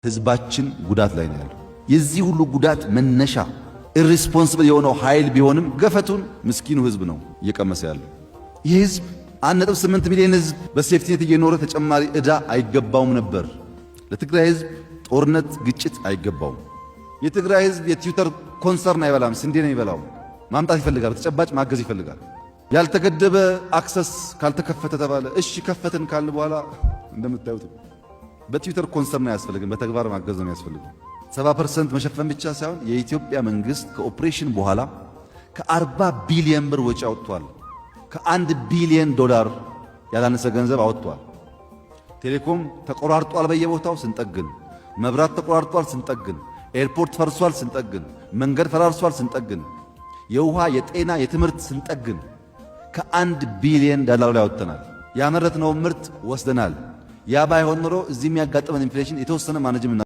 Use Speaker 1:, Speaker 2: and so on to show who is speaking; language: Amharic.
Speaker 1: ህዝባችን ጉዳት ላይ ነው ያለው። የዚህ ሁሉ ጉዳት መነሻ ኢሪስፖንሲብል የሆነው ኃይል ቢሆንም ገፈቱን ምስኪኑ ህዝብ ነው እየቀመሰ ያለው። ይህ ህዝብ 1.8 ሚሊዮን ህዝብ በሴፍቲኔት እየኖረ ተጨማሪ ዕዳ አይገባውም ነበር። ለትግራይ ህዝብ ጦርነት፣ ግጭት አይገባውም። የትግራይ ህዝብ የትዊተር ኮንሰርን አይበላም፣ ስንዴ ነው ይበላው። ማምጣት ይፈልጋል፣ በተጨባጭ ማገዝ ይፈልጋል። ያልተገደበ አክሰስ ካልተከፈተ ተባለ። እሺ ከፈትን ካልን በኋላ እንደምታዩት በትዊተር ኮንሰርን አያስፈልግም፣ በተግባር ማገዝ ነው የሚያስፈልገው። 70% መሸፈን ብቻ ሳይሆን የኢትዮጵያ መንግስት ከኦፕሬሽን በኋላ ከ40 ቢሊዮን ብር ወጪ አውጥቷል። ከ1 ቢሊዮን ዶላር ያላነሰ ገንዘብ አውጥቷል። ቴሌኮም ተቆራርጧል፣ በየቦታው ስንጠግን፣ መብራት ተቆራርጧል ስንጠግን፣ ኤርፖርት ፈርሷል ስንጠግን፣ መንገድ ፈራርሷል ስንጠግን፣ የውሃ የጤና የትምህርት ስንጠግን ከ1 ቢሊዮን ዶላር ላይ አውጥተናል። ያመረትነው ምርት ወስደናል። ያ ባይሆን ኖሮ እዚህ የሚያጋጥመን ኢንፍሌሽን የተወሰነ ማኔጅመንት